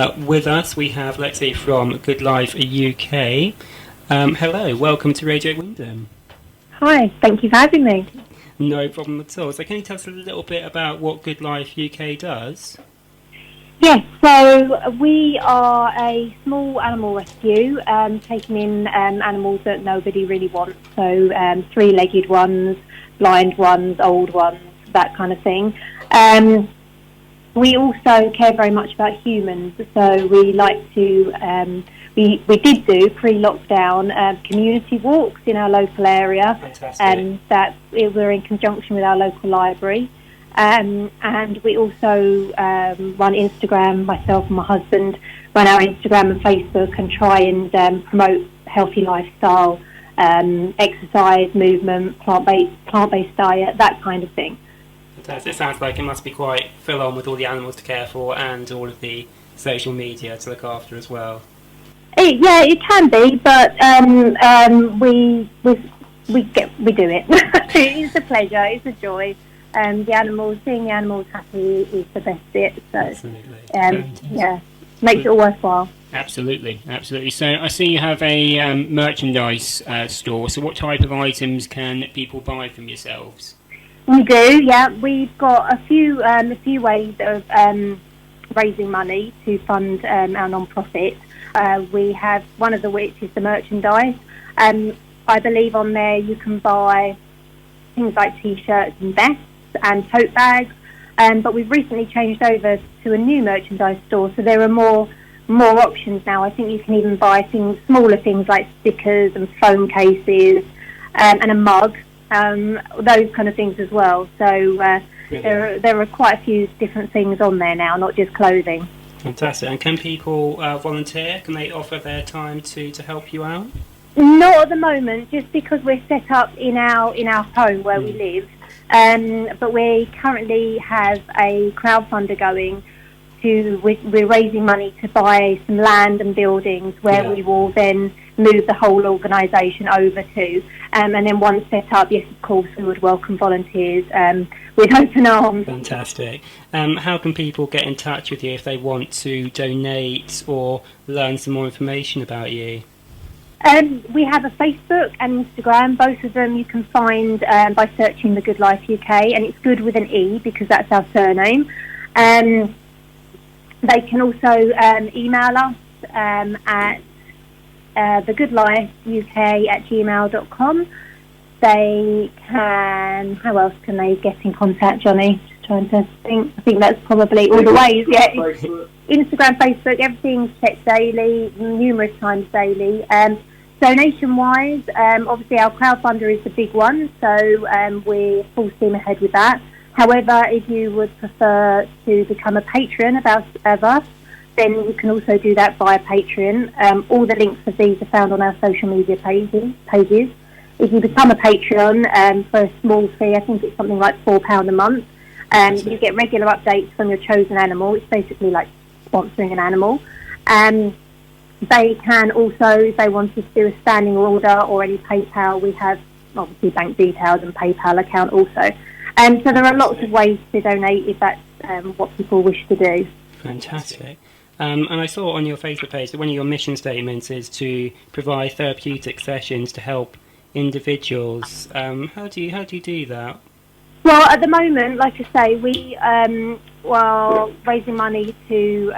With us, we have Lexi from Goode Life UK. Hello, welcome to Radio Wymondham. Hi, thank you for having me. No problem at all. So can you tell us a little bit about what Goode Life UK does? Yes, so we are a small animal rescue, taking in animals that nobody really wants. So three-legged ones, blind ones, old ones, that kind of thing. We also care very much about humans, so we like to, we did do pre-lockdown community walks in our local area. Fantastic. We're in conjunction with our local library. And we also run Instagram, myself and my husband run our Instagram and Facebook and try and promote healthy lifestyle, exercise, movement, plant-based diet, that kind of thing. Fantastic. It sounds like it must be quite full on with all the animals to care for and all of the social media to look after as well. Yeah, it can be, but we do it. It's a pleasure, it's a joy. Seeing the animals happy is the best bit. So, absolutely. Makes it all worthwhile. Absolutely. So I see you have a merchandise store. So what type of items can people buy from yourselves? We do, yeah. We've got a few ways of raising money to fund our non-profit. We have one of which is the merchandise. I believe on there you can buy things like t-shirts and vests and tote bags. But we've recently changed over to a new merchandise store, so there are more options now. I think you can even buy smaller things like stickers and phone cases and a mug. Those kind of things as well. So there are quite a few different things on there now, not just clothing. Fantastic. And can people volunteer? Can they offer their time to help you out? Not at the moment, just because we're set up in our home where we live. But we currently have a crowdfunder going. We're raising money to buy some land and buildings where we will then move the whole organisation over to. And then once set up, yes, of course, we would welcome volunteers with open arms. Fantastic. How can people get in touch with you if they want to donate or learn some more information about you? We have a Facebook and Instagram. Both of them you can find by searching the Goode Life UK, and it's good with an E because that's our surname. They can also email us at thegoodelifeuk@gmail.com. They can... How else can they get in contact, Johnny? Just trying to think. I think that's probably all the ways. Yeah, Instagram, Facebook, everything's checked daily, numerous times daily. Donation-wise, obviously our crowdfunder is the big one, so we're full steam ahead with that. However, if you would prefer to become a patron of us, then you can also do that via Patreon. All the links of these are found on our social media pages. If you become a patron for a small fee, I think it's something like £4 a month, you get regular updates from your chosen animal. It's basically like sponsoring an animal. They can also, if they wanted to do a standing order or any PayPal, we have obviously bank details and PayPal account also. So there are lots of ways to donate if that's what people wish to do. Fantastic. And I saw on your Facebook page that one of your mission statements is to provide therapeutic sessions to help individuals. How do you do that? Well, at the moment, like I say, we are raising money to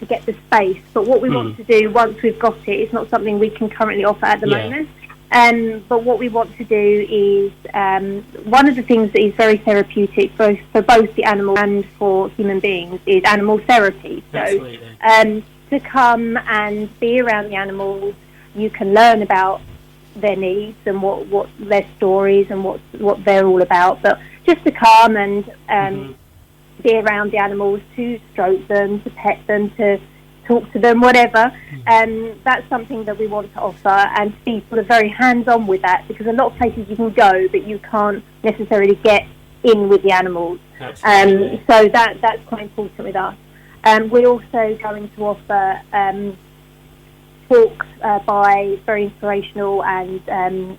get the space. But what we want to do once we've got it, it's not something we can currently offer at the moment. But what we want to do is one of the things that is very therapeutic for both the animal and for human beings is animal therapy. So to come and be around the animals, you can learn about their needs and what their stories and what they're all about. But just to come and be around the animals, to stroke them, to pet them, to talk to them, whatever. That's something that we want to offer, and to be sort of very hands-on with that, because a lot of places you can go, but you can't necessarily get in with the animals. So that's quite important with us. We're also going to offer talks by very inspirational and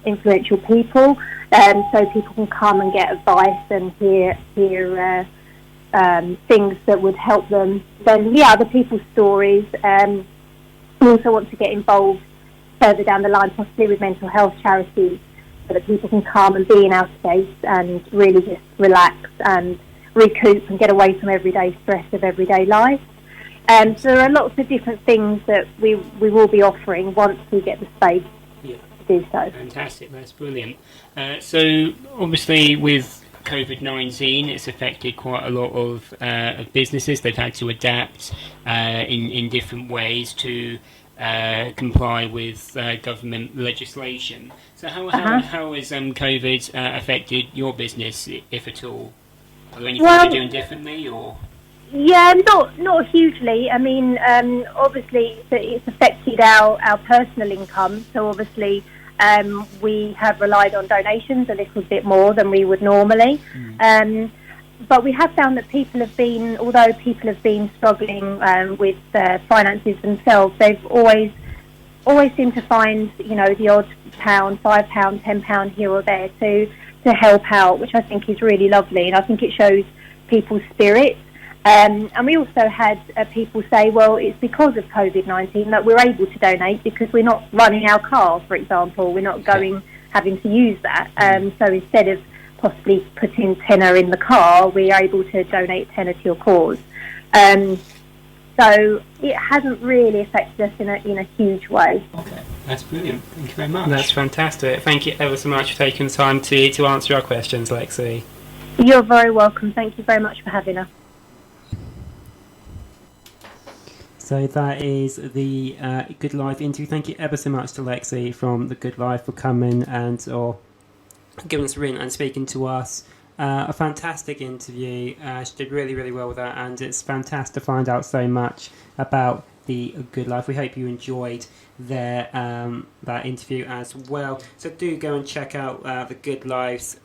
influential people, so people can come and get advice and hear things that would help them. Then, other people's stories. We also want to get involved further down the line, possibly with mental health charities, so that people can come and be in our space and really just relax and recoup and get away from everyday stress of everyday life. So there are lots of different things that we will be offering once we get the space to do so. Fantastic, that's brilliant. So obviously with COVID-19, it's affected quite a lot of businesses. They've had to adapt in different ways to comply with government legislation. So how has COVID affected your business, if at all? Are there anything you're doing differently, or? Yeah, not hugely. I mean, obviously it's affected our personal income. So obviously we have relied on donations a little bit more than we would normally. But we have found that although people have been struggling with finances themselves, they've always seemed to find, the odd £1, £5, £10 here or there to help out, which I think is really lovely, and I think it shows people's spirit. And we also had people say, well, it's because of COVID-19 that we're able to donate, because we're not running our car, for example. We're not having to use that. So instead of possibly putting tenner in the car, we're able to donate tenner to your cause. So it hasn't really affected us in a huge way. Okay, that's brilliant. Thank you very much. That's fantastic. Thank you ever so much for taking the time to answer our questions, Lexi. You're very welcome. Thank you very much for having us. So that is the Goode Life interview. Thank you ever so much to Lexi from the Goode Life for coming or giving us a ring and speaking to us. A fantastic interview. She did really, really well with that, and it's fantastic to find out so much about the Goode Life. We hope you enjoyed that interview as well. So do go and check out the Goode Life's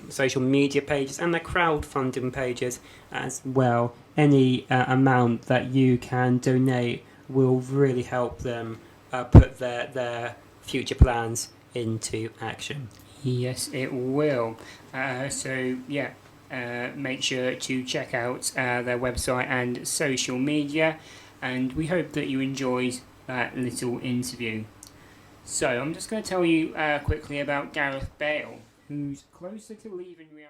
social media pages and the crowdfunding pages as well. Any amount that you can donate will really help them put their future plans into action. Yes, it will. Make sure to check out their website and social media, and we hope that you enjoyed that little interview. So I'm just going to tell you quickly about Gareth Bale, who's closer to leaving Real